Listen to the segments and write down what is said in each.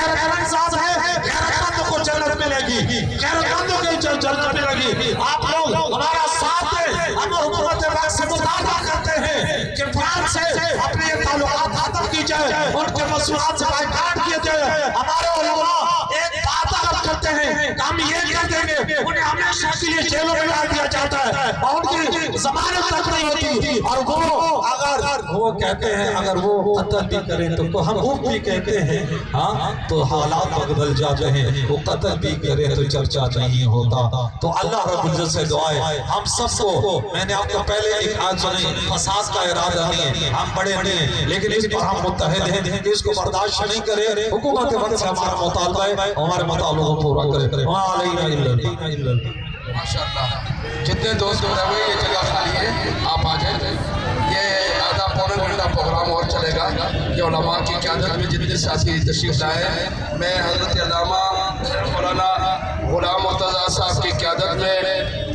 غیرتمند ذات ہے، غیرتمندوں کو جنت ملے گی، غیرتمندوں کو جنت ملے گی۔ آپ لوگ ہمارا ساتھ دیں، ہم حکومت وقت سے مطالبہ کرتے ہیں کہ فلان سے اپنے تعلقات ختم کی جائے، ان کے مسئولات سے بائیکاٹ کیے جائے۔ ہمارے علماء ایک بات اگر کرتے ہیں کہ ہم یہ کر دیں گے، انہیں ہمیشہ کے لیے جیلوں میں ڈال دیا جاتا ہے اور ان کی ضمانت تک نہیں ہوتی، اور وہ اگر وہ کہتے ہیں اگر وہ قتل بھی کریں تو ہم اوپ بھی کہتے ہیں، ہاں تو حالات بدل جاتے ہیں، وہ قتل بھی کریں تو چرچا نہیں ہوتا۔ تو اللہ رب العزت سے دعا ہے ہم سب کو، میں نے آپ کو پہلے ایک آیت سنائی، فساد کا ارادہ نہیں ہے، ہم بڑے نہیں ہیں لیکن اس پر ہم متحد ہیں، اس کو برداشت نہیں کریں۔ حکومت وقت سے ہمارا مطالبہ ہے، ہمارے مطالبہ کو پورا کرے۔ ماشاءاللہ، جتنے دوست ہوئے ہوئے یہ جگہ خالی ہے، آپ آ جائیں۔ یہ آدھا پونا گھنٹہ پروگرام اور چلے گا۔ یہ علماء کی قیادت میں جتنے ساتھی تشریف لائے، میں حضرت علامہ مولانا غلام مرتضیٰ صاحب کی قیادت میں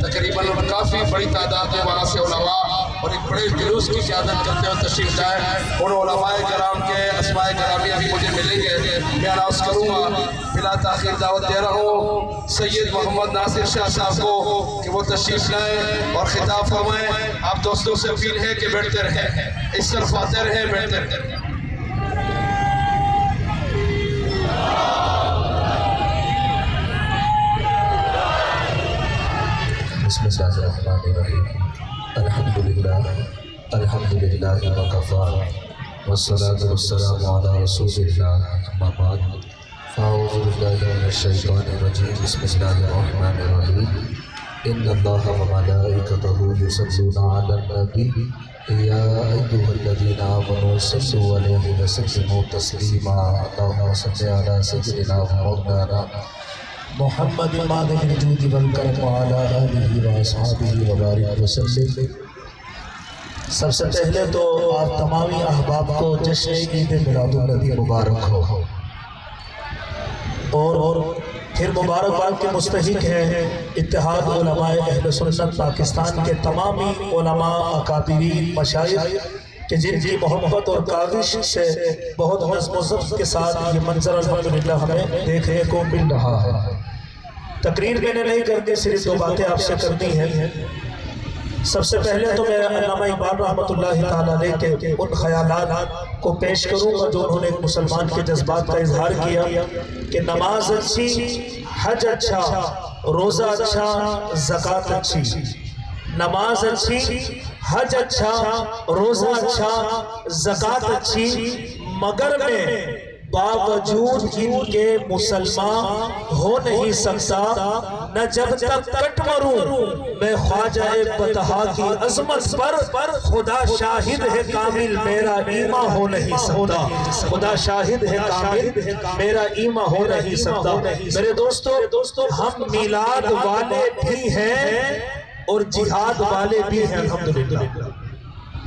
تقریباً کافی بڑی تعداد میں وہاں سے علماء اور ایک بڑے جلوس کی قیادت کرتے ہوئے تشریف لائے۔ ان علماء کرام کے اسماء گرامی ابھی مجھے ملیں گے، میں اناؤنس کروں گا۔ بلا تاخیر دعوت دے رہا ہوں سید محمد ناصر شاہ صاحب کو کہ وہ تشریف لائیں اور خطاب فرمائیں۔ آپ دوستوں سے اپیل ہے کہ بیٹھتے رہیں، اس طرف آتے رہیں، بیٹھتے رہیں۔ بسم اللہ الرحمن الرحیم، الحمدللہ وکفی والصلاة والسلام علی رسول اللہ، اما بعد فاعوذ باللہ من الشیطان الرجیم، بسم اللہ الرحمن الرحیم، ان اللہ وملائکتہ یصلون علی النبی یا ایھا الذین آمنوا صلوا علیہ وسلموا تسلیما، اللہم صل علی سیدنا مولانا محمد مادن الجود والکرم وعلی آلہ واصحابہ وبارک وسلم۔ سب سے پہلے تو آپ تمامی احباب کو جشن عید میلاد النبی مبارک ہو، اور پھر مبارکباد کے مستحق ہے اتحاد علماء اہل سنت پاکستان کے تمامی علماء، اکابرین، مشائخ کہ جن کی محبت اور کاوش سے بہت نظم و ضبط کے ساتھ یہ منظر الحمدللہ ہمیں دیکھنے کو مل رہا ہے۔ تقریر میں نے نہیں کرنی، صرف دو باتیں آپ سے کرنی ہیں۔ سب سے پہلے تو میں علامہ اقبال رحمۃ اللہ تعالیٰ علیہ کے ان خیالات کو پیش کروں گا جو انہوں نے ایک مسلمان کے جذبات کا اظہار کیا کہ نماز اچھی، حج اچھا، روزہ اچھا، زکوٰۃ اچھی۔ نماز اچھی، حج اچھا، روزہ اچھا، زکوٰۃ اچھی، مگر میں باوجود ان کے مسلمان ہو نہیں سکتا، نہ جب تک کٹ مروں میں خواجہ بطحا کی عظمت پر، خدا شاہد ہے کامل میرا ایمان ہو نہیں سکتا، خدا شاہد ہے کامل میرا ایمان ہو نہیں سکتا۔ میرے دوستو، ہم میلاد والے بھی ہیں اور جہاد والے بھی ہیں، الحمدللہ۔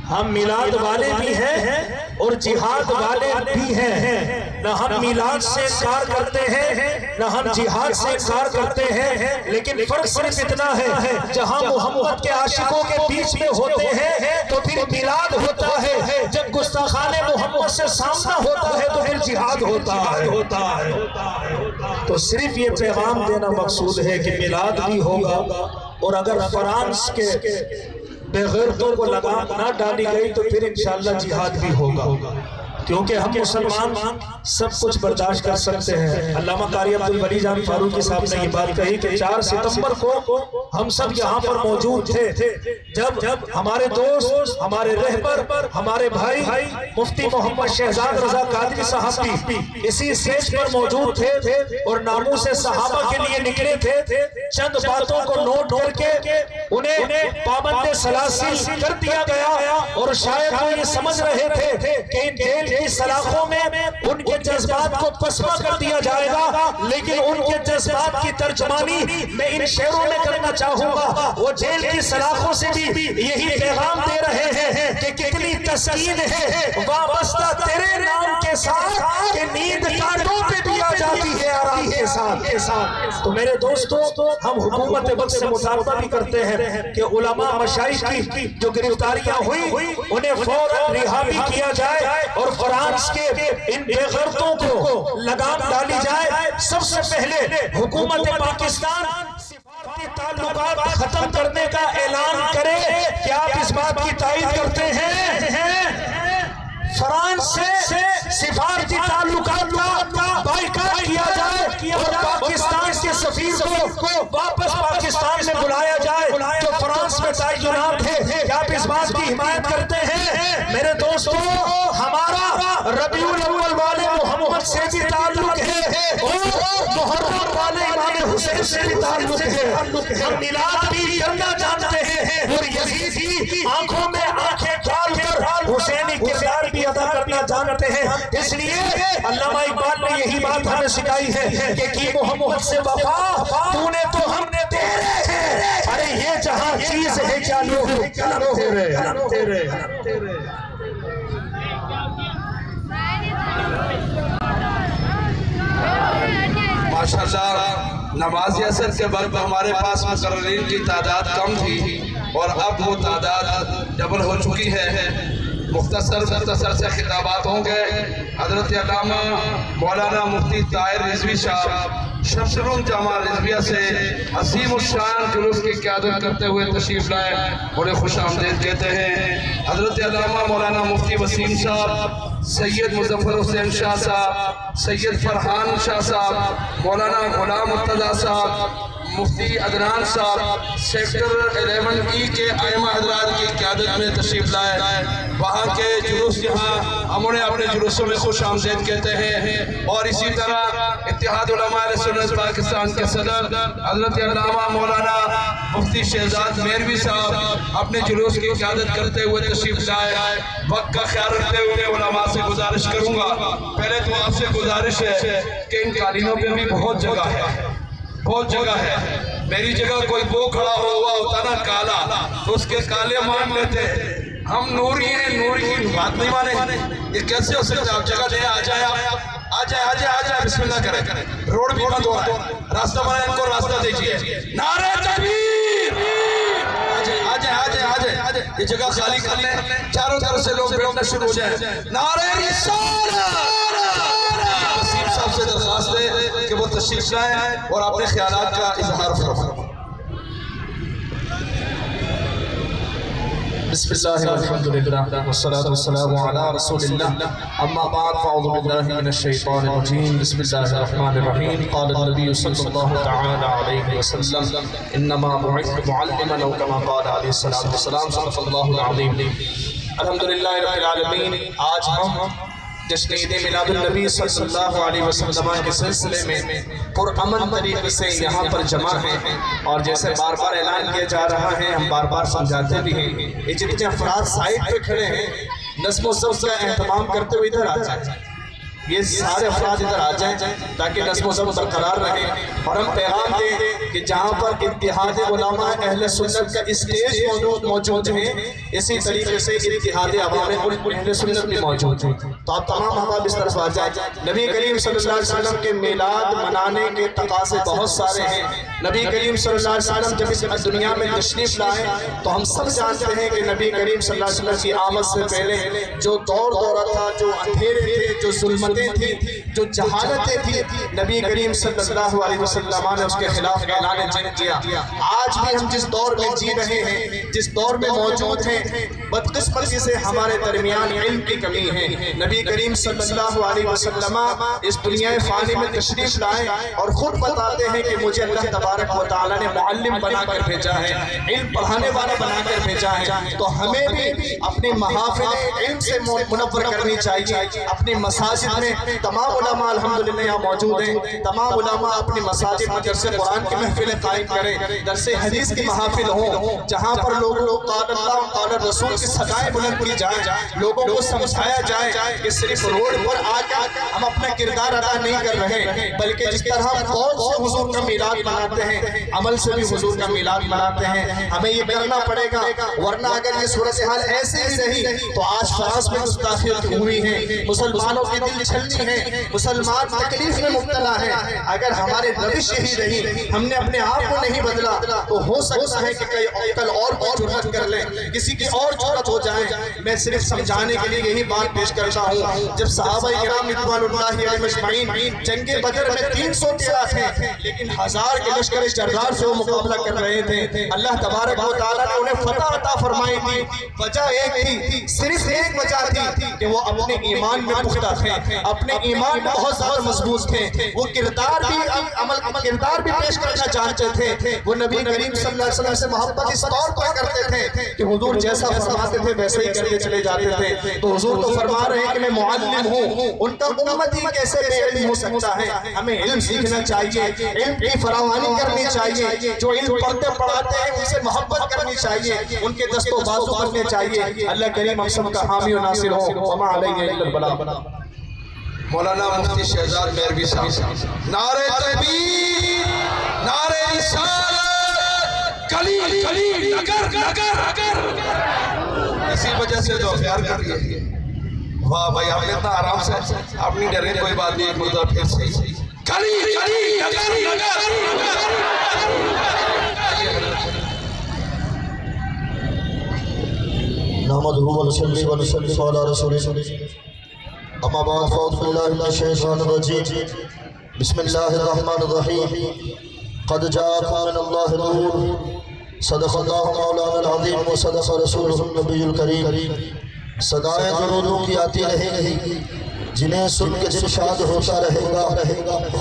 ہم میلاد والے بھی ہیں اور جہاد والے بھی ہیں، نہ ہم میلاد سے انکار کرتے ہیں نہ ہم جہاد سے انکار کرتے ہیں، لیکن فرق صرف اتنا ہے جہاں محمد کے عاشقوں کے بیچ میں ہوتے ہیں تو پھر میلاد ہوتا ہے، جب گستاخان محمد سے سامنا ہوتا ہے تو پھر جہاد ہوتا ہے۔ تو صرف یہ پیغام دینا مقصود ہے کہ میلاد بھی ہوگا، اور اگر فرانس کے بے غیرتوں کو لگام نہ ڈالی گئی تو پھر انشاءاللہ جہاد بھی ہوگا، کیونکہ ہم مسلمان سب کچھ برداشت کر سکتے ہیں۔ علامہ قاری عبدالولی جان فاروقی صاحب نے یہ بات کہی کہ 4 ستمبر کو ہم سب یہاں پر موجود تھے جب ہمارے دوست، ہمارے رہبر، ہمارے بھائی مفتی محمد شہزاد رضا قادری صاحب بھی اسی سٹیج پر موجود تھے اور ناموس صحابہ کے لیے نکلے تھے۔ چند باتوں کو نوٹ کر کے انہیں پابند سلاسل کر دیا گیا، اور شاید وہ یہ سمجھ رہے تھے کہ ان جیل کی سلاخوں میں ان کے جذبات کو پسپا کر دیا جائے گا، لیکن ان کے جذبات کی ترجمانی میں ان شعروں میں کرنا چاہوں گا۔ وہ جیل کی سلاخوں سے بھی یہی پیغام دے رہے ہیں کہ کتنی تسکین ہے وابستہ تیرے نام کے ساتھ، کہ نیند کانٹوں پہ بھی آ جاتی ہے آرام کے ساتھ۔ ساتھ تو میرے دوستو ہم حکومت وقت سے مطالبہ بھی کرتے ہیں کہ علماء مشائخ کی جو گرفتاریاں ہوئی انہیں فوراً رہا بھی کیا جائے اور فرانس کے ان بے غیرتوں کو لگام ڈالی جائے۔ سب سے پہلے حکومت پاکستان سفارتی تعلقات ختم کرنے کا اعلان کرے۔ کیا آپ اس بات کی تائید کرتے ہیں؟ فرانس سے سفارتی تعلقات کا بائیکاٹ کیا جائے اور پاکستان کے سفیر کو واپس پاکستان میں بلایا جائے جو فرانس میں تعینات ہے۔ کیا آپ اس بات کی حمایت کرتے ہیں؟ میرے دوستو ہمارا ربیع الاول والے محمد سے بھی تعلق ہے اور محرم والے امام حسین سے بھی تعلق ہے۔ ہم میلاد بھی کرنا جانتے ہیں اور یزید کی آنکھوں میں آنکھیں ڈال کر حسینی کردار بھی ادا کرنا جانتے ہیں۔ اس لیے علامہ اقبال نے یہی بات ہمیں سکھائی ہے کہ کی محمد سے وفا تو نے تو ہم نے تیرے ہیں۔ ارے یہ جہاں چیز ہے کیا لوگ قلم تیرے۔ ماشاءاللہ نماز عصر کے وقت ہمارے پاس مقررین کی تعداد کم تھی اور اب وہ تعداد ڈبل ہو چکی ہے۔ مختصر سے خطابات ہوں گے۔ حضرت علامہ مولانا مفتی طاہر رضوی صاحب شمشرون جامعہ رضویہ سے عظیم الشان جلوس کی قیادت کرتے ہوئے تشریف لائے، بڑے خوش آمدید کہتے ہیں۔ حضرت علامہ مولانا مفتی وسیم صاحب، سید مظفر حسین شاہ صاحب، سید فرحان شاہ صاحب، مولانا غلام مرتضیٰ صاحب، مفتی عدنان صاحب سیکٹر 11E کے ائمہ حضرات کی قیادت میں تشریف لائے۔ وہاں کے جلوس یہاں ہم انہیں اپنے جلوسوں میں خوش آمدید کہتے ہیں۔ اور اسی طرح اتحاد علماء اہل سنت پاکستان کے صدر حضرت علامہ مولانا مفتی شہزاد میروی صاحب اپنے جلوس کی قیادت کرتے ہوئے تشریف لائے۔ وقت کا خیال رکھتے ہوئے علماء سے گزارش کروں گا، پہلے تو آپ سے گزارش ہے کہ ان قالینوں پہ بھی بہت جگہ ہے، بہت جگہ ہے۔ میری جگہ کوئی وہ کھڑا ہوا ہوتا نا کالا تو اس کے کالے مان لیتے۔ ہم نوری ہیں، نوری کی بات نہیں مانے، یہ کیسے ہو سکتا ہے؟ آپ جگہ لیں، آ جائے، بسم اللہ کریں۔ روڈ بھی بند ہو رہا ہے، راستہ بنائیں، ان کو راستہ دیجئے۔ نعرہ تکبیر! آ جائے، یہ جگہ خالی کر لیں، چاروں طرف سے لوگ بیٹھنا شروع ہو جائیں۔ نعرہ رسالت! وسیم صاحب سے درخواست ہے کہ وہ تشریف لائیں اور اپنے خیالات کا اظہار فرمائیں۔ بسم اللہ والحمدللہ والصلاة والسلام علی رسول اللہ اما بعد فاعوذ باللہ من الشیطان الرجیم بسم اللہ الرحمن الرحیم قال النبی صلی اللہ تعالی علیہ وسلم انما بعثت معلما او کما قال علیہ الصلوۃ والسلام صدق اللہ العظیم۔ الحمدللہ رب العالمین، آج ہم جشن عید میلاد النبی صلی اللہ علیہ وسلم کے سلسلے میں پرامن طریقے سے یہاں پر جمع ہیں، اور جیسے بار بار اعلان کیا جا رہا ہے، ہم بار بار سمجھاتے بھی ہیں، یہ جتنے افراد سائٹ پہ کھڑے ہیں نظم و ضبط کا اہتمام کرتے ہوئے ادھر آ جائیں، یہ سارے افراد ادھر آ جائیں تاکہ نظم و ضبط برقرار رہے، اور ہم پیغام دیں کہ جہاں پر اتحاد علماء اہل سنت کا اسٹیج موجود ہیں، اسی طریقے سے اتحاد عوام اہل سنت بھی موجود ہیں، تو آپ تمام احباب اس طرف آ جائیں۔ نبی کریم صلی اللہ علیہ وسلم کے میلاد منانے کے تقاضے بہت سارے ہیں۔ نبی کریم صلی اللہ علیہ وسلم جب اس دنیا میں تشریف لائے تو ہم سب جانتے ہیں کہ نبی کریم صلی اللہ علیہ وسلم کی آمد سے پہلے جو دورہ تھا، جو اندھیرے تھے، جو ظلمتیں تھی، جو جہالتیں تھی، نبی کریم صلی اللہ علیہ وسلم نے اس کے خلاف اعلان جنگ کیا۔ آج بھی ہم جس دور میں جی رہے ہیں، جس دور میں موجود ہیں، بدقسمتی سے ہمارے درمیان علم کی کمی ہے۔ نبی کریم صلی اللہ علیہ وسلم اس دنیا فانی میں تشریف لائے اور خود بتاتے ہیں کہ مجھے اللہ تبارک و تعالیٰ نے معلم بنا کر بھیجا ہے، علم پڑھانے والا بنا کر بھیجا ہے، تو ہمیں بھی اپنی محافل علم سے منور کرنی چاہیے۔ اپنی مساجد میں تمام علماء الحمدللہ یہاں موجود ہیں، تمام علماء اپنی مساجد میں درس قرآن کی محفلیں قائم کریں، درس حدیث کی محافل ہوں، جہاں پر لوگ قال اللہ قال رسول کی صدائیں بلند کی جائیں، لوگوں کو سمجھایا جائے کہ صرف روڈ پر آ کر ہم اپنا کردار ادا نہیں کر رہے، بلکہ جس طرح ہم قول سے حضور کا میلاد مناتے ہیں، عمل سے بھی حضور کا میلاد مناتے ہیں، ہمیں یہ کرنا پڑے گا، ورنہ اگر یہ صورتحال ایسے ہی رہی تو آج فرانس میں گستاخی ہوئی ہے، مسلمانوں کے دل چھلنی ہے، مسلمان تکلیف میں مبتلا ہے، اگر ہمارے روش یہی رہی، ہم نے اپنے آپ کو نہیں بدلا تو ہو سکتا ہے کہ کل اور جرأت کر لیں، کسی کی اور جرأت ہو جائے۔ میں صرف سمجھانے کے لیے یہی بات پیش کرتا ہوں، جب صحابہ کرام رضوان اللہ علیہم اجمعین جنگ بدر میں 313 تھے لیکن 1000 کے لشکر جرار سے وہ مقابلہ کر رہے تھے، اللہ تبارک و تعالیٰ نے انہیں فتح عطا فرمائی تھی۔ وجہ ایک تھی، صرف ایک وجہ تھی کہ وہ اپنے ایمان میں پختہ تھے، اپنے ایمان میں بہت زیادہ مضبوط تھے، وہ کردار بھی پیش کرنا جانتے تھے، وہ نبی کریم صلی اللہ علیہ وسلم سے محبت اس طور پر کرتے تھے کہ حضور جیسا فرماتے تھے ویسے ہی کرتے چلے جاتے تھے۔ تو حضور تو فرما رہے ہیں کہ میں معلم ہوں، ان کا امتی کیسے بے علم ہو سکتا ہے؟ ہمیں علم سیکھنا چاہیے، علم کی فراوانی کرنی چاہیے، جو علم پڑھتے پڑھاتے ہیں ان سے محبت کرنی چاہیے، ان کے دست و بازو کرنے چاہیے۔ اللہ کریم ہم سب کا حامی و ناصر ہو، وما علیہ الا البلاغ۔ مولانا مفتی شہزاد میروی صاحب، نعرہ تکبیر، نعرہ رسالت، کلی نگر، اسی وجہ سے جو اختیار کر لیے۔ واہ بھائی، آپ نے اتنا آرام سے، آپ نہیں ڈرے، کوئی بات نہیں، ایک مرتبہ پھر سے کلی نگر۔ نحمدہ ونصلی ونسلم علی رسولہ، اما بعد فاعوذ باللہ من الشیطان الرجیم، بسم اللہ الرحمن الرحیم، قد جاءکم من اللہ نور، صدق اللہ مولانا العظیم و صدق رسولہ النبی الکریم۔ صدائیں درودوں کی آتی رہیں گی، جنہیں سن کے دل شاد ہوتا رہے گا،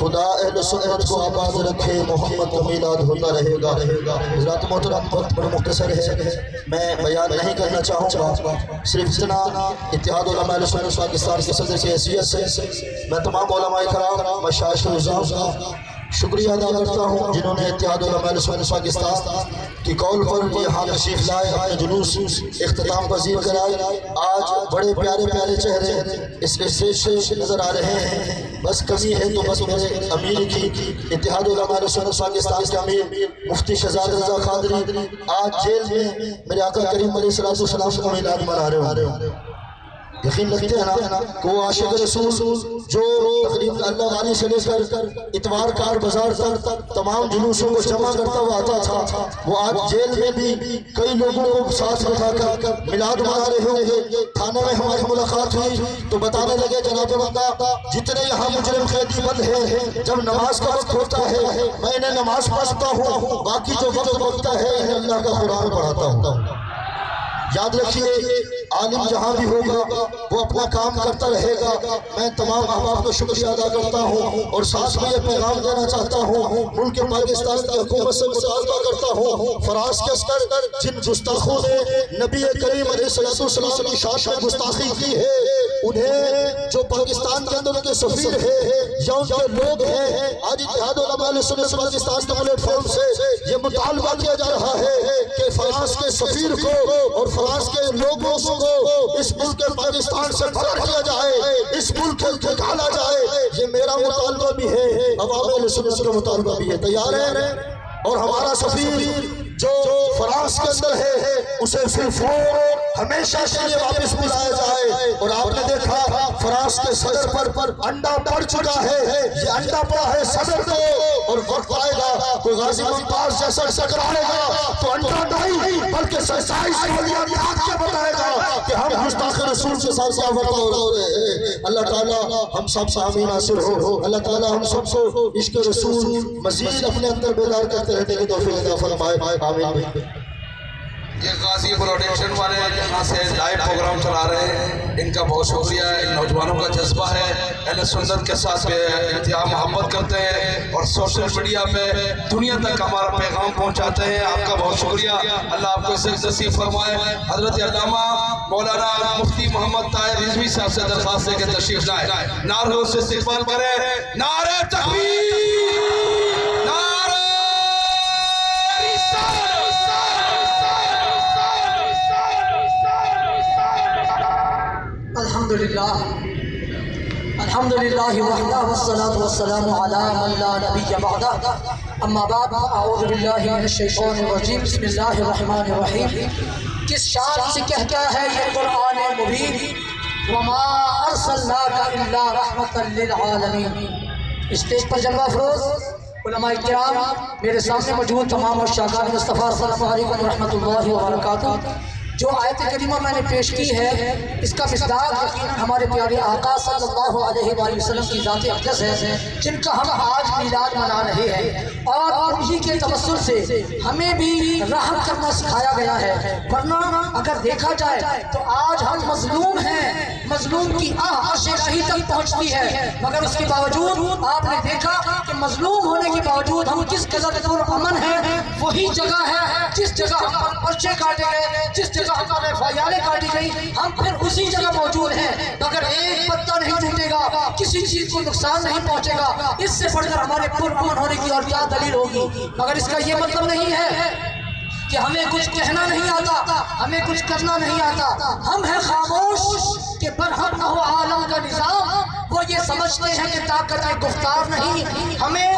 خدا اہل سنت کو آباد رکھے، محمد کا میلاد ہوتا رہے گا۔ حضرات محترم، وقت بڑا مختصر ہے، میں بیان نہیں کرنا چاہوں گا، صرف اتنا اتحاد علماء اہل سنت پاکستان کے صدر کی حیثیت سے میں تمام علماء کرام، مشائخ نظام کا شکریہ ادا کرتا ہوں جنہوں نے اتحاد علماء اہل سنت پاکستان کی قول پر یہاں تشریف لائے، اپنے جلوس اختتام پذیر کرائے۔ آج بڑے پیارے چہرے اس اسٹیج سے نظر آ رہے ہیں، بس کمی ہے تو بس میرے امیر کی، اتحاد علماء اہل سنت پاکستان کے امیر مفتی شہزاد رضا قادری آج جیل میں میرے آقا کریم علیہ السلام کا میلاد منا رہے ہیں۔ یقین رکھتے ہیں نا کہ وہ عاشق رسول جو تقریباً اللہ علیہ سے لے کر اتوار کار بازار تک تمام جلوسوں کو جمع کرتا ہوا آتا تھا، وہ آج جیل میں بھی کئی لوگوں کو ساتھ بٹھا کر میلاد منا رہے ہوں گے۔ تھانے میں ہماری ملاقات ہوئی تو بتانے لگے جناب بندہ جتنے یہاں مجرم قیدی بند ہیں، جب نماز کا وقت ہوتا ہے میں انہیں نماز پڑھتا ہوں، باقی جو وقت ہوتا ہے انہیں اللہ کا قرآن پڑھاتا ہوں۔ یاد رکھیے، عالم جہاں بھی ہوگا وہ اپنا کام کرتا رہے گا۔ میں تمام احباب کو شکریہ ادا کرتا ہوں اور ساتھ میں یہ پیغام دینا چاہتا ہوں، ملک پاکستان کی حکومت سے مطالبہ کرتا ہوں، فرانس کے اثر جن گستاخوں نے نبی کریم علیہ السلام کی شان میں گستاخی کی ہے، انہیں جو پاکستان کے اندر ان کے سفیر ہیں یا ان کے لوگ ہیں، آج اتحاد علماء اہل سنت پاکستان کے پلیٹ فارم سے یہ مطالبہ کیا جا رہا ہے کہ فرانس کے سفیر کو اور فرانس کے لوگوں کو اس ملک پاکستان سے باہر کیا جائے، اس ملک کو نکالا جائے۔ یہ میرا مطالبہ بھی ہے، عوام اہل سنت کا مطالبہ بھی ہے۔ تیار ہے؟ اور ہمارا سفیر جو فرانس کے اندر ہے اسے صرف ہمیشہ کے لیے واپس بلایا جائے۔ اور آپ نے دیکھا فرانس کے صدر پر انڈا پڑ چکا ہے، یہ انڈا پڑا ہے صدر کو، اور وقت آئے گا کوئی غازی ممتاز جیسا ٹکرائے گا تو انڈا نہیں بلکہ سائنس کے بتائے گا کہ ہم گستاخ رسول کے ساتھ کیا برتاؤ ہو رہے ہیں۔ اللہ تعالیٰ ہم سب سے آمین ناصر ہو، اللہ تعالیٰ ہم سب کو عشق رسول مزید اپنے اندر بیدار کرتے رہنے کی توفیق عطا فرمائے، آمین۔ یہ غازی پروڈکشن والے یہاں سے لائیو پروگرام چلا رہے ہیں، ان کا بہت شکریہ ہے۔ ان نوجوانوں کا جذبہ ہے، اہل سنت کے ساتھ انتہا محبت کرتے ہیں اور سوشل میڈیا پہ دنیا تک ہمارا پیغام پہنچاتے ہیں۔ آپ کا بہت شکریہ، اللہ آپ کو عزت نصیب فرمائے۔ حضرت علامہ مولانا مفتی محمد طاہر رضوی صاحب سے درخواست ہے کہ تشریف لائے، نعروں سے استقبال کریں۔ نعرہ تکبیر، نعرہ الحمدللہ وحدہ والصلاة والسلام علی من لا نبی بعدہ، اما بعد، اعوذ باللہ من الشیطان الرجیم، بسم اللہ الرحمن الرحیم۔ کس شان سے کہتا ہے یہ قرآن مبین، وما ارسلناک الا رحمۃ للعالمین۔ اسٹیج پر جلوہ افروز علماء کرام، میرے سامنے موجود تمام عشاقان مصطفیٰ السلام علیکم ورحمۃ اللہ وبرکاتہ۔ جو آیت کریمہ میں نے پیش کی ہے اس کا مصداق یقیناً ہمارے پیارے آقا صلی اللہ علیہ وآلہ وسلم کی ذات اقدس ہے، جن کا ہم آج میلاد منا رہے ہیں، اور انہی کے توسل سے ہمیں بھی رحم کرنا سکھایا گیا ہے۔ ورنہ اگر دیکھا جائے تو آج ہم مظلوم ہیں، مظلوم کی آہ عرش الہی تک پہنچتی ہے، مگر اس کے باوجود آپ نے دیکھا کہ مظلوم ہونے کے باوجود ہم کس قدر پرامن ہیں۔ وہی جگہ ہے جس جگہ ہم پر پرچے کاٹے گئے، جس جگہ ہمارے فائیالیں کاٹی گئی، ہم پھر اسی جگہ موجود ہیں، مگر ایک پتہ نہیں ٹوٹے گا، کسی چیز کو نقصان نہیں پہنچے گا۔ اس سے بڑھ کر ہمارے پرامن ہونے کی اور کیا دلیل ہوگی؟ مگر اس کا یہ مطلب نہیں ہے کہ ہمیں کچھ کہنا نہیں آتا، ہمیں کچھ کرنا نہیں آتا، ہم ہیں خاموش کہ برحق نہ ہو عالم کا نظام۔ وہ یہ سمجھتے ہیں کہ طاقت گفتار نہیں، ہمیں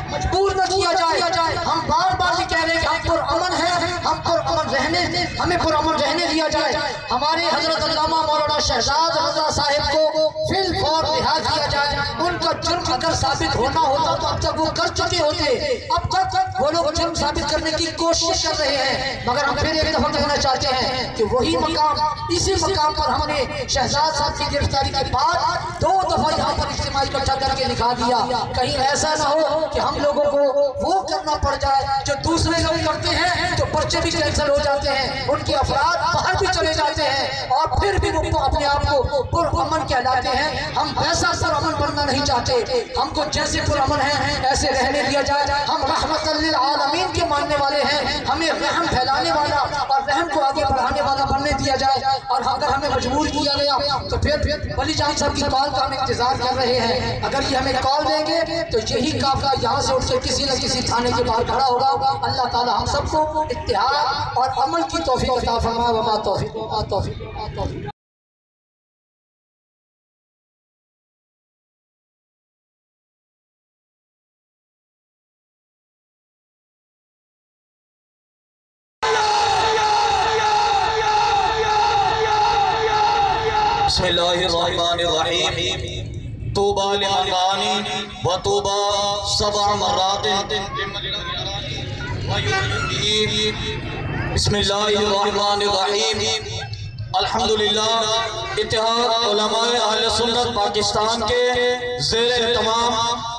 مجبور نہ کیا جائے۔ ہم بار بار یہ کہہ رہے ہیں کہ ہم پرامن ہیں، ہم پرامن رہنے، ہمیں پرامن رہنے دیا جائے۔ ہمارے حضرت علامہ مولانا شہزاد رضا صاحب کو فی الفور رہا کیا جائے۔ ان کا جرم اگر ثابت ہونا ہوتا تو اب تک وہ کر چکے ہوتے، اب تک وہ لوگ جرم ثابت کرنے کی کوشش کر رہے ہیں۔ مگر ہم پھر ایک دفعہ کہنا چاہتے ہیں کہ وہی مقام، اسی مقام پر ہم نے شہزاد صاحب کی گرفتاری کے بعد 2 دفعہ یہاں پر اجتماع اکٹھا کر کے دکھا دیا، کہیں ایسا نہ ہو کہ ہم لوگوں کو وہ کرنا پڑ جائے جو دوسرے لوگ کرتے ہیں، جو پرچے بھی کینسل ہو جاتے ہیں، ان کے افراد باہر بھی چلے جاتے ہیں، اور پھر بھی وہ اپنے آپ کو پرامن کہلاتے ہیں۔ ہم ویسا پرامن بننا نہیں چاہتے، ہم کو جیسے پرامن ہیں ایسے رہنے دیا جائے۔ ہم رحمت للعالمین کے ماننے والے ہیں، ہمیں رحم پھیلانے والا اور رحم کو آگے بڑھانے والا بننے دیا جائے۔ اور اگر ہمیں مجبور کیا گیا تو پھر ولی جان صاحب کی کال کا ہم انتظار کر رہے ہیں، اگر یہ ہمیں کال دیں گے تو یہی قافلہ یہاں سے اٹھ کے کسی نہ کسی تھانے کے باہر کھڑا ہوگا۔ اللہ تعالی ہم سب کو اتحاد اور عمل کی توفیق عطا فرمائے۔ وما توفیق بسم اللہ الرحمن الرحیم طوبى لمن رآني وطوبى 7 مرات بسم اللہ الرحمن الرحیم الحمدللہ اتحاد علماء اہل سنت پاکستان کے زیر اہتمام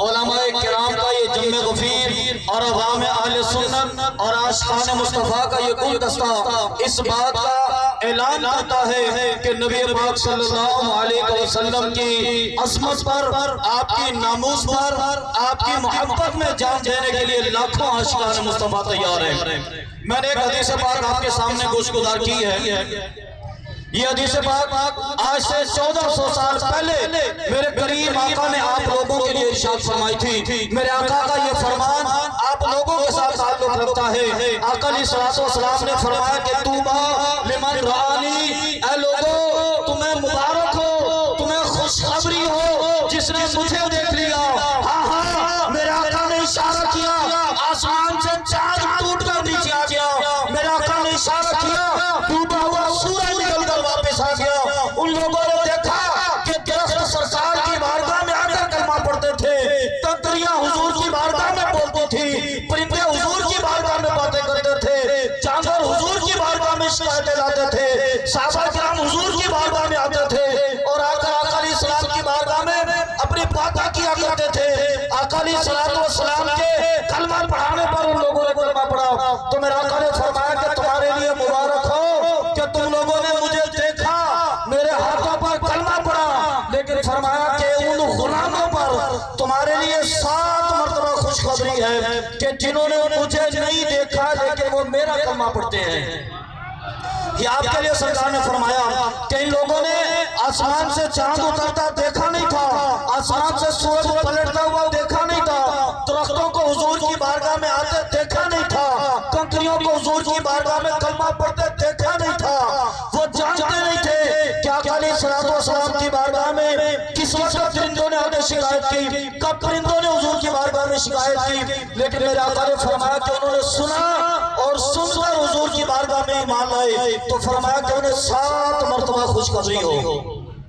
علماء کرام کا یہ جمع غفیر اور عوام اہل سنت اور عاشقان مصطفیٰ کا یہ کل دستہ اس بات کا اعلان کرتا ہے کہ نبی پاک صلی اللہ علیہ وسلم کی عظمت پر، آپ کی ناموس پر، آپ کی محبت میں جان دینے کے لیے لاکھوں عاشقان مصطفیٰ تیار ہیں۔ میں نے ایک حدیث پاک آپ کے سامنے گوش گزار کی ہے۔ یہ حدیث پاک آج سے 1400 سال پہلے میرے کریم آقا نے آپ لوگوں کے لیے ارشاد فرمائی تھی۔ میرے آقا کا یہ فرمان آپ لوگوں کے ساتھ تعلق رکھتا ہے۔ آقا علیہ السلام نے فرمایا کہ طوبیٰ لمن رآنی، اے لوگوں تمہیں مبارک ہو، تمہیں خوشخبری ہو جس نے مجھے دیکھ لیا۔ ہاں میرے آقا نے اشارہ کیا، آسمان سے چاند ٹوٹ کر نیچے آ گیا۔ میرے آقا نے اشارہ کیا، ڈوبا ہوا سورج نکل کر واپس آ گیا۔ ان لوگوں نے دیکھا کہ درخت سرکار کی بارگاہ میں آ کر کلمہ پڑھتے تھے، تتریاں حضور کی بارگاہ میں بولتی تھی، پرندے حضور کی بارگاہ میں باتیں کرتے تھے، جانور حضور کی بارگاہ میں شکایتیں لاتے تھے، صحابہ کرام حضور کی بارگاہ میں آتے تھے اور آ کر آقا علیہ السلام کی بارگاہ میں اپنی باتیں کیا کرتے تھے۔ آقا علیہ السلام کے کلمہ پڑھانے پر ان لوگوں نے کلمہ پڑھا تو میرے آقا نے فرمایا کہ تمہارے لیے مبارک ہو کہ تم لوگوں نے مجھے دیکھا، میرے ہاتھوں پر کلمہ پڑھا، لیکن فرمایا کہ ان غلاموں پر تمہارے لیے 7 مرتبہ خوشخبری ہے کہ جنہوں نے مجھے نہیں دیکھا لیکن وہ میرا کلمہ پڑھتے ہیں۔ یہ آپ کے لیے سرکار نے فرمایا کہ ان لوگوں نے آسمان سے چاند اترتا دیکھا نہیں تھا، آسمان سے سورج پلٹتا ہوا دیکھا نہیں تھا، درختوں کو حضور کی بارگاہ میں آتے دیکھا نہیں تھا، کنکریوں کو حضور کی بارگاہ میں کلمہ پڑھتے دیکھا نہیں تھا۔ وہ جانتے نہیں تھے کہ آقا علیہ السلام کی بارگاہ میں کس وقت پرندوں نے آنے شکایت کی، کب پرندوں نے حضور کی بارگاہ میں شکایت کی، لیکن میرے آقا نے فرمایا کہ انہوں نے سنا اور سن کر حضور کی بارگاہ میں ایمان لائے تو فرمایا کہ انہیں 7 مرتبہ خوشخبری ہو۔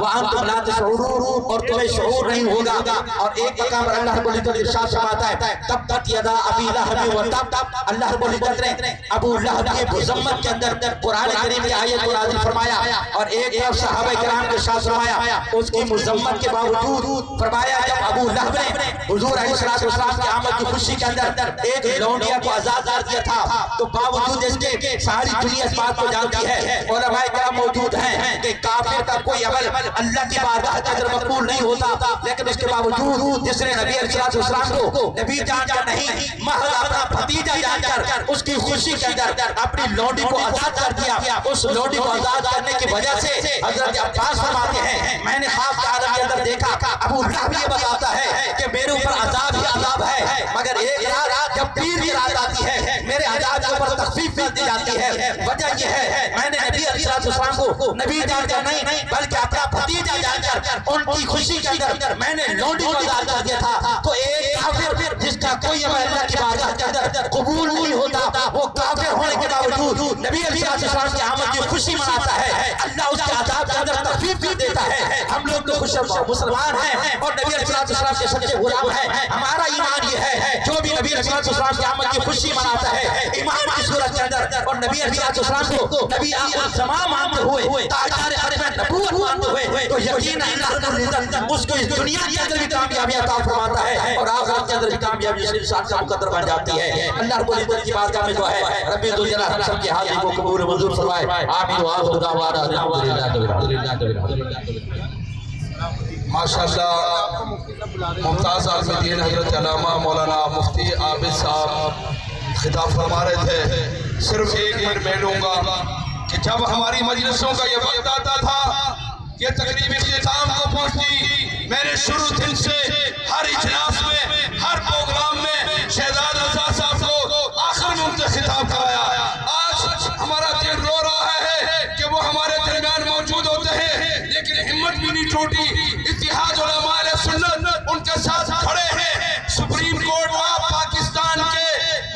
وَأَنْتُمْ لَا تَشْعُرُونَ اور تمہیں شعور نہیں ہوگا. اور ایک مقام پر اللہ رب العزت ارشاد فرماتا ہے تبت یدا ابی لہب وتب. اللہ رب العزت نے ابو لہب کی مذمت کے اندر قرآن کریم کی آیت کو نازل فرمایا اور ایک طرف صحابہ کرام کے ساتھ فرمایا. اس کی مذمت کے باوجود فرمایا جب ابو لہب نے حضور علیہ السلام کی آمد کی خوشی کے اندر ایک لونڈیا کو آزاد کر دیا تھا تو باوجود اس کے ساری دنیا اس بات کو جانتی ہے علماء کرام موجود ہیں کہ کافر کا کوئی عمل اللہ کی بارگاہ کے اندر مقبول نہیں ہوتا. لیکن اس کے باوجود جس نے نبی علیہ السلام کو نبی جان کر نہیں محض اپنا بھتیجا جان کر اس کی خوشی کے اندر اپنی لونڈی کو آزاد کر دیا. اس لونڈی کو آزاد کرنے کی وجہ سے حضرت عباس فرماتے ہیں میں نے خواب کے عالم کے اندر دیکھا ابو لہب یہ بتاتا ہے کہ میرے اوپر عذاب ہی عذاب ہے مگر ایک رات جب پیر کی رات آتی ہے میرے عذاب کے اوپر تخفیف کر دی جاتی ہے. وجہ یہ ہے میں نے نبی علیہ السلام کو نبی جان کر نہیں بلکہ اپنا بھتیجا جان کر ان کی خوشی کے اندر میں نے لونڈی کو آزاد کر دیا تھا. تو ایک کافر جس کا کوئی عمل اللہ کی بارگاہ کے اندر قبول نہیں ہوتا وہ کافر ہونے کے باوجود نبی علیہ السلام کی آمد کی خوشی مناتا ہے اللہ اس کے عذاب کے اندر تخفیف بھی دیتا ہے. ہم لوگ تو خوش مسلمان ہیں اور نبی علیہ السلام کے سچے غلام ہیں. ہمارا ایمان یہ ہے جو بھی نبی علیہ السلام کی آمد کی خوشی مناتا ہے ایمان کی صورت کے اندر اور نبی علیہ السلام کو نبی آخر الزمان مانتے ہوئے تاجدار ختم نبوت مانتے ہوئے تو یقینا اللہ رب العزت اس کو اس دنیا کے اندر بھی کامیابی عطا فرماتا ہے اور آخرت کے اندر بھی کامیابی اس انسان کا مقدر بن جاتی ہے. اللہ رب العزت کی بارگاہ میں جو ہے رب ذوالجلال ہم سب کی حاضری کو قبول و منظور فرمائے. آمین وآخر دعوانا الحمدللہ. ماشاءاللہ ممتاز عالم دین حضرت علامہ مولانا مفتی عابد صاحب خطاب فرما رہے تھے. صرف ایک منٹ میں لوں گا کہ جب ہماری مجلسوں کا یہ وقت آتا تھا یہ تقریب اختتام کو پہنچتی میں نے شروع دن سے ہر اجلاس میں ہر پروگرام میں شہزاد رضا صاحب کو آخر میں ان سے خطاب کرایا. آج ہمارا دل رو رہا ہے کہ وہ ہمارے درمیان موجود ہوتے ہیں لیکن ہمت بھی نہیں ٹوٹی. اتحاد علماء اہل سنت ان کے ساتھ کھڑے ہیں. سپریم کورٹ آف پاکستان کے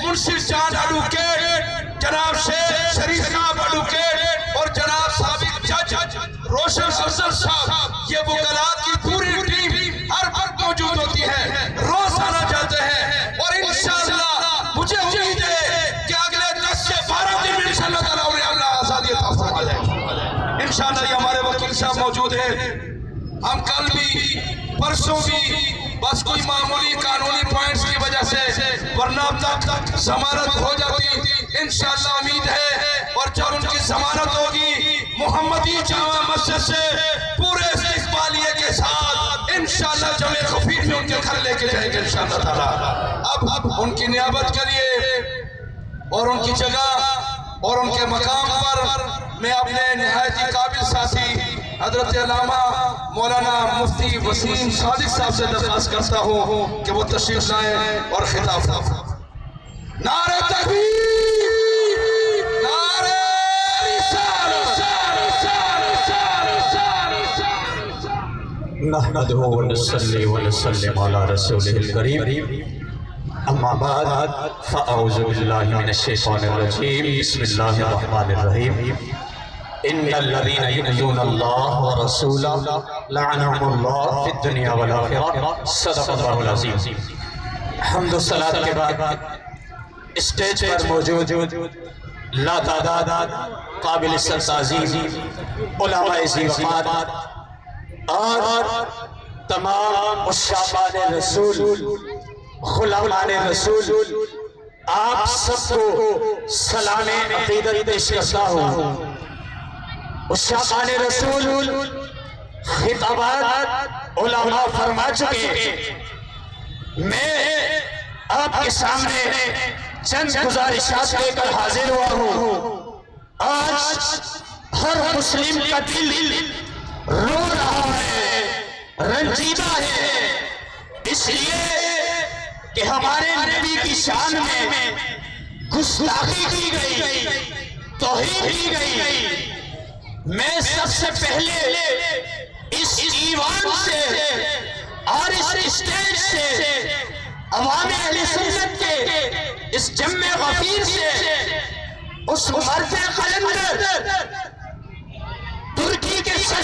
منصف جان ایڈوکیٹ جناب شیخ شریف صاحب ایڈوکیٹ اور جناب سابق جج روشن افضل صاحب یہ وکلاء کی پوری ٹیم ہر وقت موجود ہوتی ہے روز آنا چاہتے ہیں اور انشاءاللہ مجھے امید ہے کہ اگلے 10 سے 12 دن میں انشاءاللہ تعالیٰ انہیں اللہ آزادی عطا فرما دے. انشاءاللہ یہ ہمارے وکیل صاحب موجود ہیں. ہم کل بھی پرسوں بھی بس کوئی معمولی قانونی پوائنٹس کی وجہ سے ورنہ اب تک ضمانت ہو جاتی انشاءاللہ امید ہے. اور جب ان کی ضمانت ہوگی محمدی جامع مسجد سے پورے استقبالیے کے ساتھ انشاءاللہ جمع خفیف میں ان کے گھر لے کے جائیں گے انشاءاللہ تعالیٰ. اب ان کی نیابت کریے اور ان کی جگہ اور ان کے مقام پر میں اپنے نہایت ہی قابل ساتھی حضرت علامہ مولانا مفتی وسیم صادق صاحب سے درخواست کرتا ہوں کہ وہ تشریف لائیں اور خطاب فرمائیں. نعرہ تکبیر، نعرہ رسالت. نحمده ونصلي ونسلم على رسوله الكريم اما بعد فاعوذ بالله من الشيطان الرجيم بسم الله الرحمن الرحيم ان الذين يؤذون الله ورسوله لعنهم الله في الدنيا والاخره صدق الله العظيم. حمد و صلاۃ کے بعد اسٹیج پر موجود لا تعداد قابل تعظیم علماء ذی وقار اور تمام عشاقان رسول غلامان رسول آپ سب کو سلام عقیدت پیش کرتا ہوں. عشاقان رسول خطابات علماء فرما چکے. میں آپ کے سامنے چند گزارشات لے کر حاضر ہوا ہوں. آج ہر مسلم کا دل رو رہا ہے، رنجیدہ ہے، اس لیے کہ ہمارے نبی کی شان میں گستاخی کی گئی، توہین کی گئی. میں سب سے پہلے اس ایوان سے اور اس اسٹیج سے عوام اہل سنت کے اس جمع غفیر سے اس مرد قلندر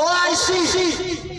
OIC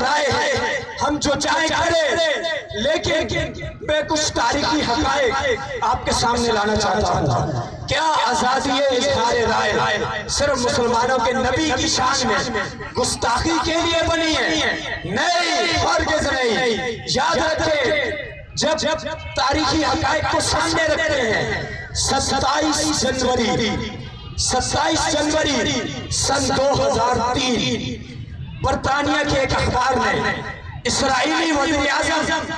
رائے ہے، ہم جو چاہیں کریں، لیکن میں کچھ تاریخی حقائق آپ کے سامنے لانا چاہتا ہوں۔ کیا آزادی اظہار رائے صرف مسلمانوں کے نبی کی شان میں گستاخی کے لیے بنی ہے؟ نہیں، ہرگز نہیں۔ یاد رکھیں، جب تاریخی حقائق کو سامنے رکھتے ہیں، 27 جنوری سن 2003 برطانیہ کے ایک اخبار میں اسرائیلی وزیر اعظم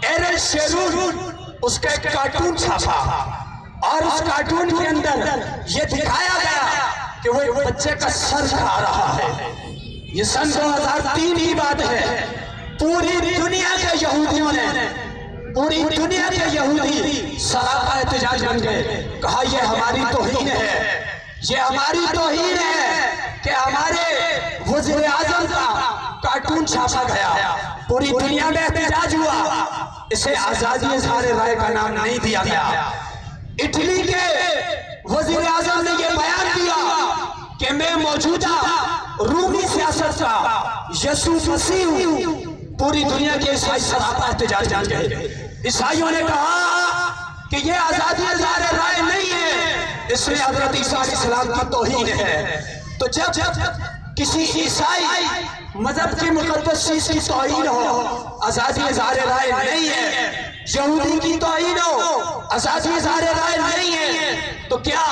ایرل شیرون اس کا ایک کارٹون چھاپا، اور اس کارٹون کے اندر یہ دکھایا گیا کہ وہ ایک بچے کا سر کھا رہا ہے۔ یہ سن 2003 کی بات ہے۔ پوری دنیا کے یہودیوں نے، پوری دنیا کے یہودی سراپا احتجاج بن گئے، کہا یہ ہماری توہین ہے، یہ ہماری توہین ہے کہ ہمارے وزیر اعظم کا کارٹون چھاپا گیا۔ پوری دنیا میں احتجاج ہوا، اسے آزادی اظہار رائے کا نام نہیں دیا گیا۔ اٹلی کے وزیر اعظم نے یہ بیان دیا کہ میں موجودہ رومی سیاست کا یسوع مسیح ہوں۔ پوری دنیا کے عیسائی سراپا احتجاج بن گئے۔ عیسائیوں نے کہا کہ یہ آزادی اظہار رائے نہیں ہے، اس میں حضرت عیسیٰ علیہ السلام کی توہین ہے۔ تو جب کسی عیسائی مذہب کی مقدس چیز کی توہین ہو، آزادی اظہار رائے نہیں ہے۔ یہودی کی توہین ہو، آزادی اظہار رائے نہیں ہے۔ تو کیا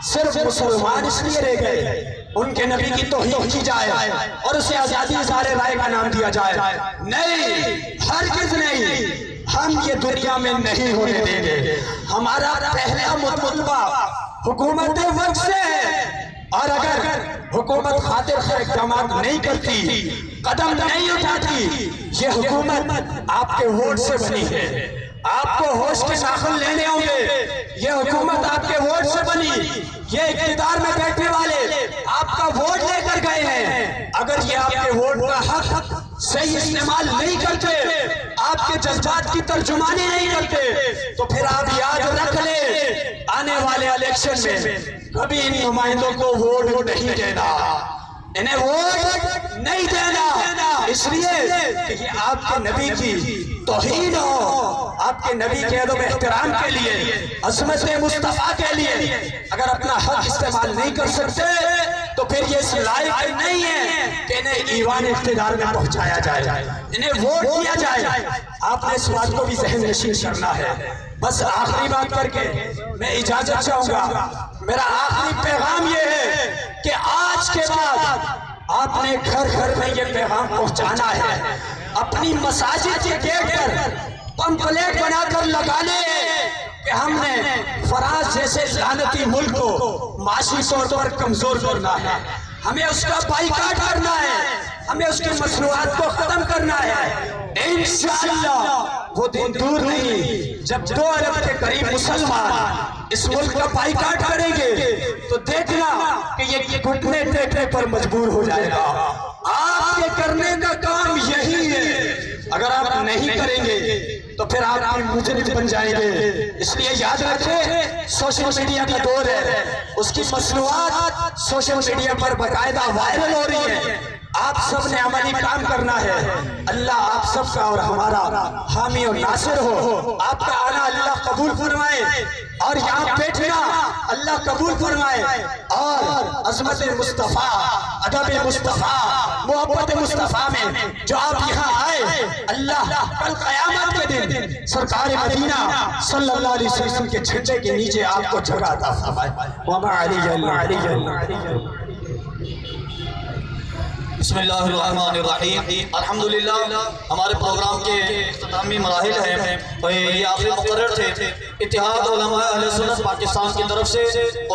صرف مسلمان اس لیے رہ گئے ان کے نبی کی توہین کی جائے اور اسے آزادی اظہار رائے کا نام دیا جائے؟ نہیں، ہرگز نہیں۔ ہم یہ دنیا میں نہیں ہونے دیں گے۔ ہمارا پہلا مطالبہ حکومت وقت سے ہے، اور اگر حکومت خاطر خواہ اقدامات نہیں کرتی، قدم نہیں اٹھاتی، یہ حکومت آپ کے ووٹ سے بنی ہے۔ آپ کو ہوش کے ناخن لینے ہوں گے، یہ حکومت آپ کے ووٹ سے بنی، یہ اقتدار میں بیٹھنے والے آپ کا ووٹ لے کر گئے ہیں۔ اگر یہ آپ کے ووٹ کا حق صحیح استعمال نہیں کرتے، آپ کے جذبات کی ترجمانی نہیں کرتے، تو پھر آپ یاد رکھ لیں، آنے والے الیکشن میں کبھی ان نمائندوں کو ووٹ نہیں دینا، انہیں ووٹ نہیں دینا، اس لیے کہ یہ آپ کے نبی کی توہین ہو، آپ کے نبی کے ادب احترام کے لیے، عظمت مصطفیٰ کے لیے اگر اپنا حق استعمال نہیں کر سکتے تو پھر یہ اس لائق نہیں ہے کہ انہیں ایوان اقتدار میں پہنچایا جائے، انہیں ووٹ دیا جائے۔ آپ نے اس بات کو بھی ذہن نشین کرنا ہے۔ بس آخری بات کر کے میں اجازت چاہوں گا۔ میرا آخری پیغام یہ ہے کہ آج کے بعد آپ نے گھر گھر میں یہ پیغام پہنچانا ہے، اپنی مساجد کے گیٹ پر پمفلیٹ بنا کر لگانے کہ ہم نے فراز جیسے لعنتی ملک کو معاشی طور پر کمزور کرنا ہے، ہمیں اس کا بائیکاٹ کرنا ہے، ہمیں اس کی مصنوعات کو ختم کرنا ہے۔ انشاءاللہ وہ دن دور نہیں جب 2 ارب کے قریب مسلمان اس ملک کا بائیکاٹ کریں گے تو دیکھنا کہ یہ گھٹنے ٹیکنے پر مجبور ہو جائے گا۔ آپ کے کرنے کا کام یہی ہے، اگر آپ نہیں کریں گے تو پھر آپ مجرم بن جائیں گے۔ اس لیے یاد رکھیں، سوشل میڈیا کا دور ہے، اس کی مصنوعات سوشل میڈیا پر باقاعدہ وائرل ہو رہی ہیں۔ آپ سب نے عملی کام کرنا ہے۔ اللہ آپ سب کا اور ہمارا حامی اور ناصر ہو۔ آپ کا آنا اللہ قبول فرمائے اور یہاں بیٹھنا اللہ قبول فرمائے، اور عظمت مصطفیٰ، ادب مصطفیٰ، محبت مصطفیٰ میں جو آپ یہاں آئے، اللہ کل قیامت کے دن سرکار مدینہ صلی اللہ علیہ وسلم کے جھنڈے کے نیچے آپ کو جگہ عطا فرمائے۔ وما علی جل بسم اللہ الرحمن الرحیم۔ الحمدللہ ہمارے پروگرام کے اختتامی مراحل ہیں، اور یہ آخری مقرر تھے۔ اتحاد علماء اہل سنت پاکستان کی طرف سے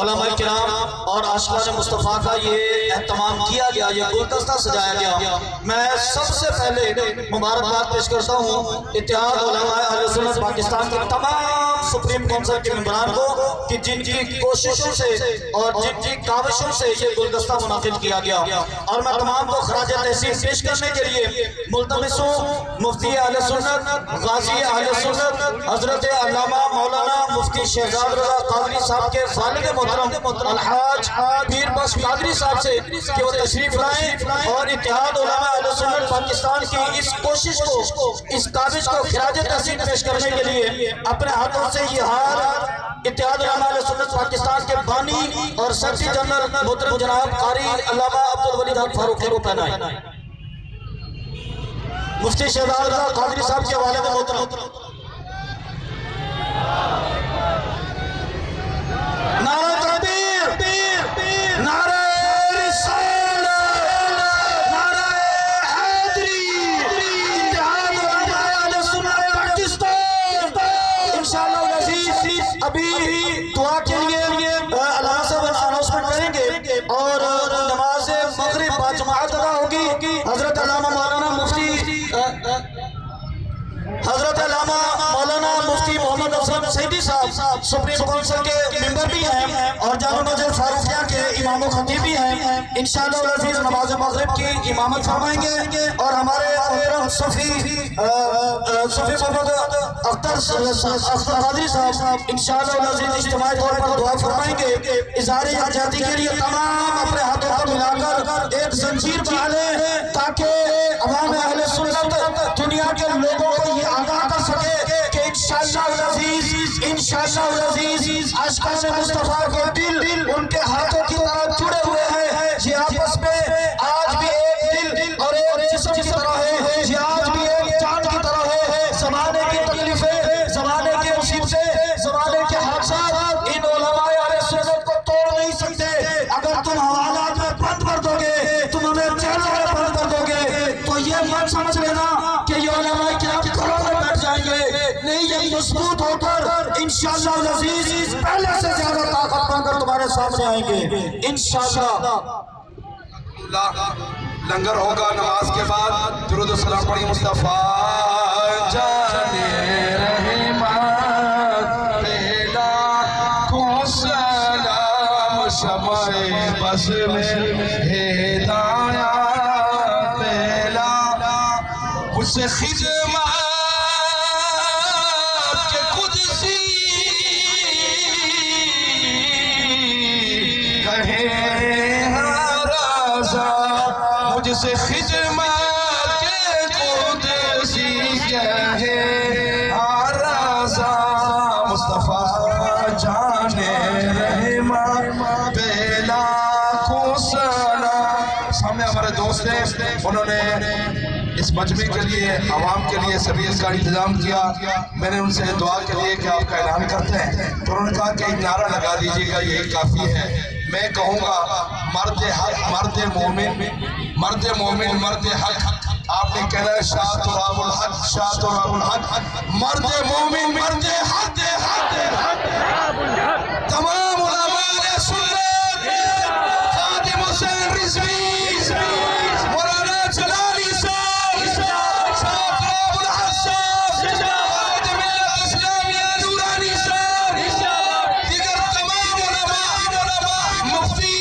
علماء کرام اور عاشقان مصطفیٰ کا یہ اہتمام کیا گیا، یہ گلدستہ سجایا گیا۔ میں سب سے پہلے مبارکباد پیش کرتا ہوں اتحاد علماء اہل سنت پاکستان کے تمام سپریم کونسل کے ممبران کو کہ جن کی کوششوں سے اور جن کی کاوشوں سے یہ گلدستہ منعقد کیا گیا، اور میں تمام کو خراج تحسین پیش کرنے کے لیے ملتمس ہوں مفتی اہل سنت غازی اہل سنت حضرت علامہ مولانا مفتی شہزاد رضا قادری صاحب کے والد محترم الحاج پیر بخش قادری صاحب سے کہ وہ تشریف لائیں اور اتحاد علماء اہل سنت پاکستان کی اس کوشش کو، اس کاوش کو خراج تحسین پیش کرنے کے لیے اپنے ہاتھوں سے یہ ہار اتحاد علماء اہل سنت پاکستان کے بانی اور سیکرٹری جنرل محترم جناب قاری علامہ عبدالولی حق فاروقی کو پہنائیں۔ مفتی شہزاد رضا قادری صاحب کے والد محترم۔ نعرہ تکبیر، نعرہ ابھی دعا کے لیے علامہ صاحب اناؤنسمنٹ کریں گے اور نماز مغرب باجماعت ادا ہوگی۔ حضرت علامہ مولانا مفتی محمد اسلم سیدی صاحب سپریم کونسل کے ممبر بھی ہیں اور جامع مسجد فاروقیہ کے امام و خطیب بھی ہیں، انشاءاللہ العزیز نماز مغرب کی امامت فرمائیں گے اور ہمارے محترم صوفی محمد اختر قادری صاحب انشاءاللہ العزیز اجتماعی طور پر دعا فرمائیں گے۔ اظہار یکجہتی کے لیے تمام اپنے ہاتھوں کو ملا کر ایک زنجیر بنا لیں تاکہ عوام اہل سنت دنیا کے لوگوں کو یہ آگاہ کر سکے کہ انشاءاللہ العزیز عاشقان مصطفیٰ کے دل ان کے ہاتھوں کی طرح جڑے ہوئے ہیں، یہ آپس میں آج بھی ایک دل اور ایک جسم کی طرح ہے، یہ آج بھی ایک جان کی طرح ہے۔ زمانے کی تکلیفیں، زمانے کی مصیبتیں، زمانے کے حادثات ان علماء اہل سنت کو توڑ نہیں سکتے۔ اگر تم حوالات میں بند کر دو گے، تم ہمیں جیلوں میں بند کر دو گے تو یہ مت سمجھ لینا کہ یہ علماء کرام گھروں میں بیٹھ جائیں گے، نہیں، یہ مضبوط ہو کر انشاءاللہ العزیز پہلے سے زیادہ طاقت بن کر تمہارے سامنے آئیں گے انشاءاللہ۔ لنگر ہوگا نماز کے بعد، درود و سلام پڑھی مصطفیٰ جانے رحمت پیلا کو سلام شمع بس میں ہدایہ پیلا اس خدمت کے قدسی کہے مجھ سے خدمت کے قدسی کہے رضا مصطفیٰ جانے رحمت پیلا کو سلام۔ سامنے ہمارے دوست ہیں، انہوں نے اس مجمع کے لیے، عوام کے لیے سروس کا انتظام کیا۔ میں نے ان سے دعا کے لیے کہ آپ کا اعلان کرتے ہیں تو انہوں نے کہا کہ ایک نعرہ لگا دیجیے گا، یہی کافی ہے۔ میں کہوں گا مرد حق، مرد مومن، مرد مومن، مرد حق۔ آپ نے کہنا ہے شاہ تراب الحق، شاہ تراب الحق، مرد مومن، مرد حق، تمام علماء سنت، خادم حسین رضوی، مولانا جلالی صاحب، شاہ تراب الحق صاحب، قائد ملت اسلامیہ نورانی صاحب، دیگر تمام علماء، مفتی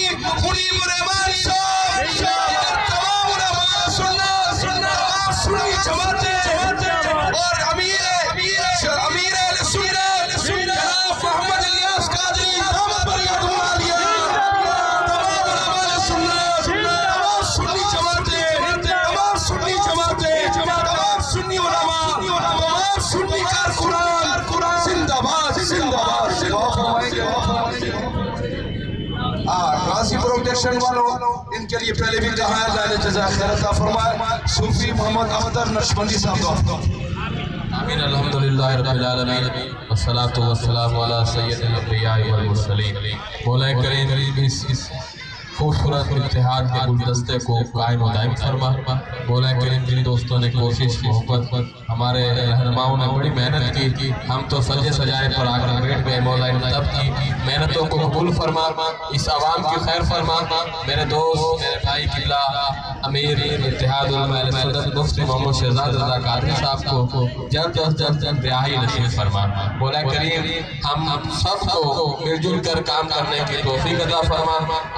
منیب الرحمان صاحب، دیگر تمام علماء سنت، تمام سنی جماعتیں اور امیر اہل سنت جناب محمد الیاس قادری دامت بریاتہ عالیہ، تمام علماء سنت، تمام سنی جماعتیں، تمام سنی جماعتیں، تمام سنی علماء، تمام سنی کارکنان زندہ باد، زندہ باد۔ غازی پروٹیکشن والوں، ان کے لیے پہلے بھی کہا ہے، اللہ نے جزا خیر عطا فرمائے۔ صوفی محمد اختر نقشبندی صاحب دعا۔ آمین۔ الحمدللہ رب العالمین والصلاة والسلام علی سید الانبیاء والمرسلین۔ مولا کریم اس خوبصورت اتحاد کے گلدستے کو قائم و دائم فرما۔ مولا کریم جن دوستوں نے کوشش محبت ہمارے رہنماؤں نے بڑی محنت کی، ہم تو سجے سجائے پر آ کر بیٹھ گئے، مولا ان سب کی محنتوں کو قبول فرما، اس عوام کی خیر فرما۔ میرے دوست میرے بھائی قبلہ امیر اتحاد علماء اہل سنت مفتی محمد شہزاد رضا قادری صاحب کو جلد از جلد رہائی نصیب فرما۔ مولا کریم ہم سب کو مل جل کر کام کرنے کی توفیق عطا فرما۔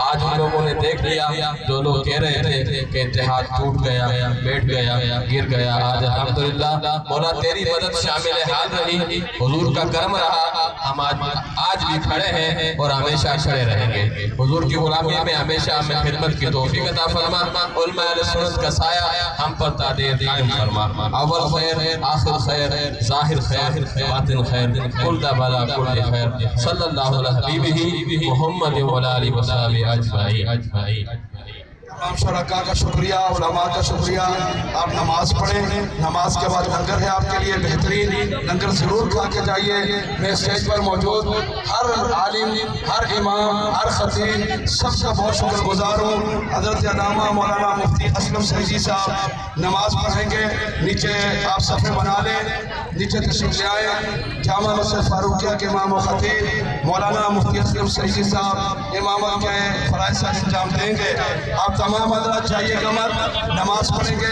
آج ہم لوگوں نے دیکھ لیا، جو لوگ کہہ رہے تھے کہ اتحاد ٹوٹ گیا، بیٹھ گیا، گر گیا، آج الحمدللہ مولا تیری مدد شامل حال رہی، حضور کا کرم رہا، ہم آج بھی کھڑے ہیں اور ہمیشہ کھڑے رہیں گے۔ حضور کی غلامی میں ہمیشہ ہمیں خدمت کی توفیق عطا فرما، علماء اہل سنت کا سایہ ہم پر تعدیر قائم فرما۔ اول خیر، آخر خیر، ظاہر خیر، باطن خیر، کل دا بلا کل خیر، صلی اللہ علیہ حبیبہ محمد وعلی آلہ وصحبہ اجمعین۔ تمام شرکاء کا شکریہ، علماء کا شکریہ۔ آپ نماز پڑھیں، نماز کے بعد لنگر ہے آپ کے لیے بہترین، لنگر ضرور کھا کے جائیے۔ میں اسٹیج پر موجود ہر عالم، ہر امام، ہر خطیب سب کا بہت شکر گزار ہوں۔ حضرت علامہ مولانا مفتی اسلم سیدی صاحب نماز پڑھیں گے، نیچے آپ صفحے بنا لیں، نیچے تشریف لے آئیں۔ جامع مسجد فاروقیہ کے امام و خطیب مولانا مفتی اسلم سیدی صاحب امامت کے فرائض کا انجام دیں گے۔ آپ تمام حضرات جائیے گا مت، نماز پڑھیں گے۔